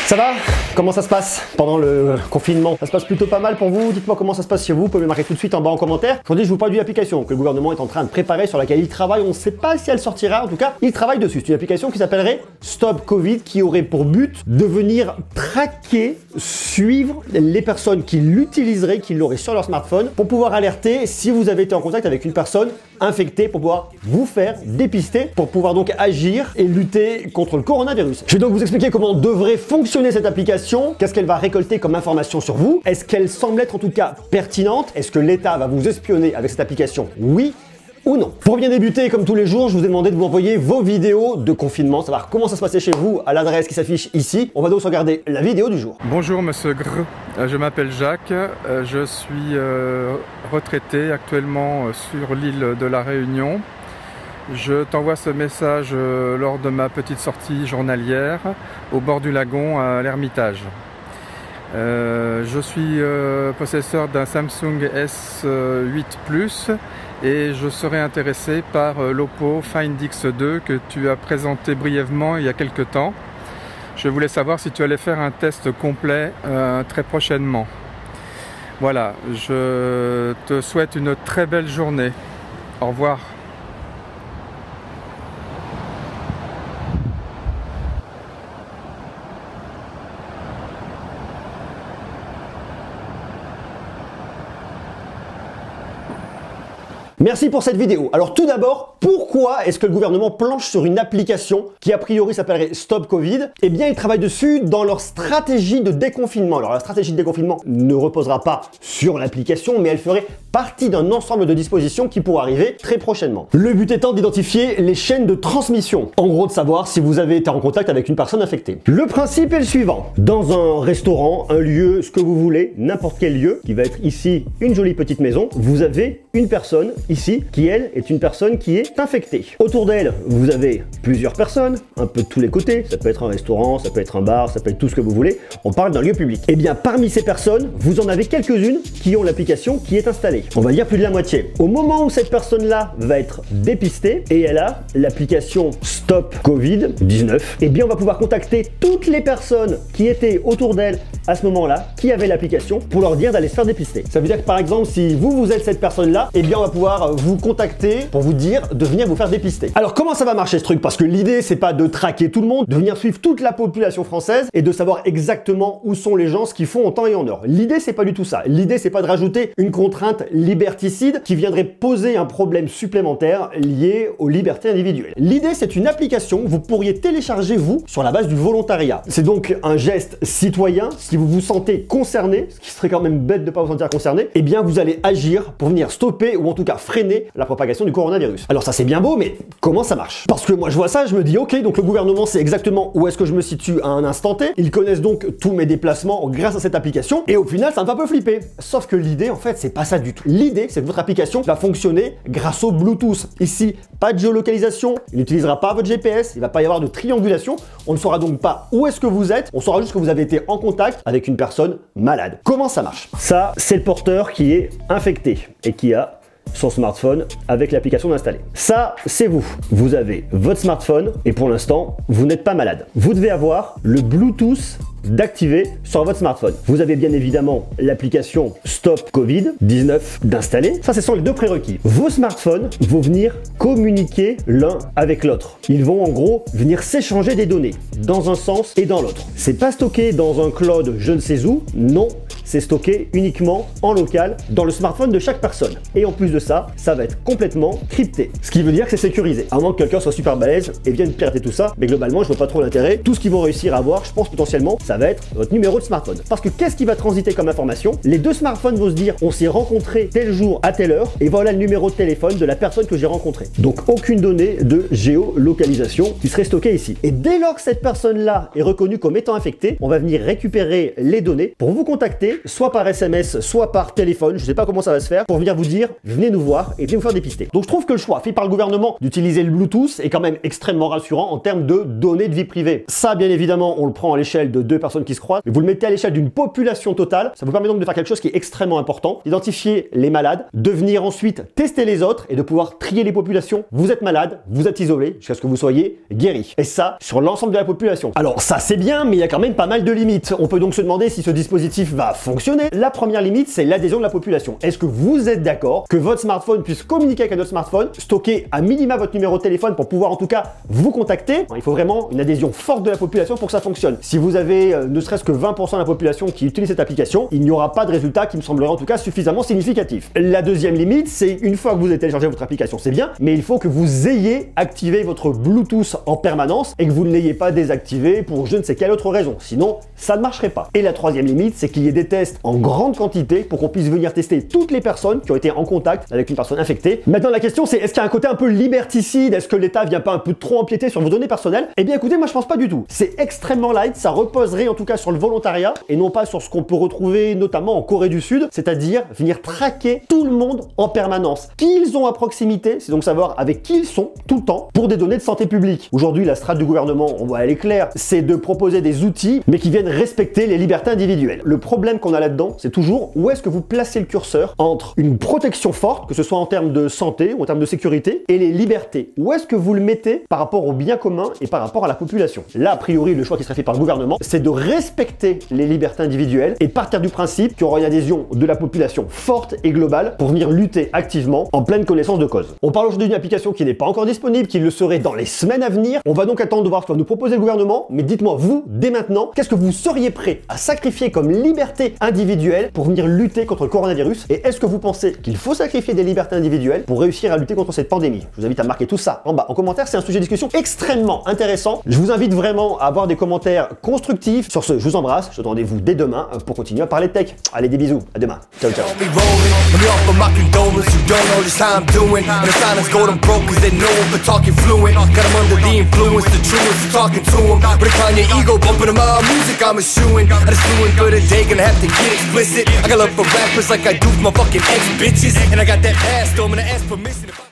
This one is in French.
Ça va? Comment ça se passe pendant le confinement? Ça se passe plutôt pas mal pour vous? Dites-moi comment ça se passe chez vous, vous pouvez me marquer tout de suite en bas en commentaire. Aujourd'hui je vous parle d'une application que le gouvernement est en train de préparer, sur laquelle il travaille, on ne sait pas si elle sortira, en tout cas il travaille dessus. C'est une application qui s'appellerait Stop Covid, qui aurait pour but de venir traquer, suivre les personnes qui l'utiliseraient, qui l'auraient sur leur smartphone, pour pouvoir alerter si vous avez été en contact avec une personne infectée, pour pouvoir vous faire dépister, pour pouvoir donc agir et lutter contre le coronavirus. Je vais donc vous expliquer comment devrait fonctionner cette application, qu'est-ce qu'elle va récolter comme information sur vous, est-ce qu'elle semble être en tout cas pertinente, est-ce que l'État va vous espionner avec cette application, oui ou non. Pour bien débuter, comme tous les jours, je vous ai demandé de vous envoyer vos vidéos de confinement, savoir comment ça se passait chez vous à l'adresse qui s'affiche ici. On va donc regarder la vidéo du jour. Bonjour Monsieur Gr, je m'appelle Jacques, je suis retraité actuellement sur l'île de la Réunion. Je t'envoie ce message lors de ma petite sortie journalière au bord du lagon à l'Ermitage. Je suis possesseur d'un Samsung S8 Plus et je serais intéressé par l'Oppo Find X2 que tu as présenté brièvement il y a quelques temps. Je voulais savoir si tu allais faire un test complet très prochainement. Voilà, je te souhaite une très belle journée. Au revoir. Merci pour cette vidéo. Alors tout d'abord, pourquoi est-ce que le gouvernement planche sur une application qui a priori s'appellerait Stop Covid? Eh bien, ils travaillent dessus dans leur stratégie de déconfinement. Alors la stratégie de déconfinement ne reposera pas sur l'application, mais elle ferait partie d'un ensemble de dispositions qui pourraient arriver très prochainement. Le but étant d'identifier les chaînes de transmission. En gros, de savoir si vous avez été en contact avec une personne infectée. Le principe est le suivant. Dans un restaurant, un lieu, ce que vous voulez, n'importe quel lieu, qui va être ici une jolie petite maison, vous avez une personne ici, qui elle est une personne qui est infectée. Autour d'elle, vous avez plusieurs personnes, un peu de tous les côtés, ça peut être un restaurant, ça peut être un bar, ça peut être tout ce que vous voulez, on parle d'un lieu public. Et bien parmi ces personnes, vous en avez quelques-unes qui ont l'application qui est installée. On va dire plus de la moitié. Au moment où cette personne-là va être dépistée et elle a l'application Stop Covid-19, et bien on va pouvoir contacter toutes les personnes qui étaient autour d'elle à ce moment-là, qui avaient l'application, pour leur dire d'aller se faire dépister. Ça veut dire que par exemple, si vous êtes cette personne-là, et bien on va pouvoir vous contacter pour vous dire de venir vous faire dépister. Alors comment ça va marcher ce truc? Parce que l'idée c'est pas de traquer tout le monde, de venir suivre toute la population française et de savoir exactement où sont les gens, ce qu'ils font en temps et en heure. L'idée c'est pas du tout ça. L'idée c'est pas de rajouter une contrainte liberticide qui viendrait poser un problème supplémentaire lié aux libertés individuelles. L'idée c'est une application que vous pourriez télécharger vous sur la base du volontariat. C'est donc un geste citoyen. Si vous vous sentez concerné, ce qui serait quand même bête de pas vous sentir concerné, eh bien vous allez agir pour venir stopper ou en tout cas freiner la propagation du coronavirus. Alors ça c'est bien beau, mais comment ça marche? Parce que moi je vois ça, je me dis ok, donc le gouvernement sait exactement où est-ce que je me situe à un instant T, ils connaissent donc tous mes déplacements grâce à cette application, et au final ça me fait un peu flipper. Sauf que l'idée en fait c'est pas ça du tout. L'idée c'est que votre application va fonctionner grâce au Bluetooth. Ici, pas de géolocalisation, il n'utilisera pas votre GPS, il va pas y avoir de triangulation, on ne saura donc pas où est-ce que vous êtes, on saura juste que vous avez été en contact avec une personne malade. Comment ça marche? Ça, c'est le porteur qui est infecté et qui a son smartphone avec l'application installée. Ça, c'est vous. Vous avez votre smartphone et pour l'instant, vous n'êtes pas malade. Vous devez avoir le Bluetooth d'activer sur votre smartphone. Vous avez bien évidemment l'application Stop Covid-19 d'installer. Ça, ce sont les deux prérequis. Vos smartphones vont venir communiquer l'un avec l'autre. Ils vont en gros venir s'échanger des données dans un sens et dans l'autre. C'est pas stocké dans un cloud je ne sais où, non, c'est stocké uniquement en local dans le smartphone de chaque personne. Et en plus de ça, ça va être complètement crypté. Ce qui veut dire que c'est sécurisé. À moins que quelqu'un soit super balèze et vienne pirater tout ça, mais globalement, je vois pas trop l'intérêt. Tout ce qu'ils vont réussir à avoir, je pense potentiellement, ça va être votre numéro de smartphone. Parce que qu'est-ce qui va transiter comme information? Les deux smartphones vont se dire on s'est rencontré tel jour à telle heure et voilà le numéro de téléphone de la personne que j'ai rencontrée. Donc aucune donnée de géolocalisation qui serait stockée ici. Et dès lors que cette personne-là est reconnue comme étant infectée, on va venir récupérer les données pour vous contacter appeler, soit par SMS, soit par téléphone, je sais pas comment ça va se faire, pour venir vous dire, venez nous voir et venez vous faire dépister. Donc je trouve que le choix fait par le gouvernement d'utiliser le Bluetooth est quand même extrêmement rassurant en termes de données de vie privée. Ça, bien évidemment, on le prend à l'échelle de 2 personnes qui se croisent, mais vous le mettez à l'échelle d'une population totale, ça vous permet donc de faire quelque chose qui est extrêmement important, d'identifier les malades, de venir ensuite tester les autres et de pouvoir trier les populations. Vous êtes malade, vous êtes isolé, jusqu'à ce que vous soyez guéri. Et ça, sur l'ensemble de la population. Alors ça c'est bien, mais il y a quand même pas mal de limites. On peut donc se demander si ce dispositif va fonctionner. La première limite, c'est l'adhésion de la population. Est-ce que vous êtes d'accord que votre smartphone puisse communiquer avec un autre smartphone, stocker à minima votre numéro de téléphone pour pouvoir en tout cas vous contacter? Il faut vraiment une adhésion forte de la population pour que ça fonctionne. Si vous avez ne serait-ce que 20% de la population qui utilise cette application, il n'y aura pas de résultat qui me semblerait en tout cas suffisamment significatif. La deuxième limite, c'est une fois que vous avez téléchargé votre application, c'est bien, mais il faut que vous ayez activé votre Bluetooth en permanence et que vous ne l'ayez pas désactivé pour je ne sais quelle autre raison. Sinon, ça ne marcherait pas. Et la troisième limite, c'est qu'il y ait des tests en grande quantité pour qu'on puisse venir tester toutes les personnes qui ont été en contact avec une personne infectée. Maintenant, la question, c'est est-ce qu'il y a un côté un peu liberticide? Est-ce que l'État vient pas un peu trop empiéter sur vos données personnelles? Eh bien, écoutez, moi, je pense pas du tout. C'est extrêmement light. Ça reposerait en tout cas sur le volontariat et non pas sur ce qu'on peut retrouver notamment en Corée du Sud, c'est-à-dire venir traquer tout le monde en permanence. Qui ils ont à proximité, c'est donc savoir avec qui ils sont tout le temps pour des données de santé publique. Aujourd'hui, la strate du gouvernement, on voit, elle est claire, c'est de proposer des outils, mais qui viennent respecter les libertés individuelles. Le problème qu'on a là-dedans, c'est toujours où est-ce que vous placez le curseur entre une protection forte, que ce soit en termes de santé ou en termes de sécurité, et les libertés. Où est-ce que vous le mettez par rapport au bien commun et par rapport à la population? Là, a priori, le choix qui serait fait par le gouvernement, c'est de respecter les libertés individuelles et partir du principe qu'il y aura une adhésion de la population forte et globale pour venir lutter activement en pleine connaissance de cause. On parle aujourd'hui d'une application qui n'est pas encore disponible, qui le serait dans les semaines à venir. On va donc attendre de voir ce que va nous proposer le gouvernement, mais dites-moi vous, dès maintenant, qu'est-ce que vous seriez prêt à sacrifier comme liberté individuelle pour venir lutter contre le coronavirus? Et est-ce que vous pensez qu'il faut sacrifier des libertés individuelles pour réussir à lutter contre cette pandémie? Je vous invite à marquer tout ça en bas en commentaire, c'est un sujet de discussion extrêmement intéressant. Je vous invite vraiment à avoir des commentaires constructifs. Sur ce, je vous embrasse, je vous donne rendez-vous dès demain pour continuer à parler de tech. Allez, des bisous, à demain. Ciao, ciao. I'm broke cause they know him for talking fluent. Got him under the influence, the truest, talking to him. But it's on your ego, bumping him out, music I'm eschewing. I just doing good a day, gonna have to get explicit. I got love for rappers like I do for my fucking ex-bitches. And I got that ass, though, I'm gonna ask permission.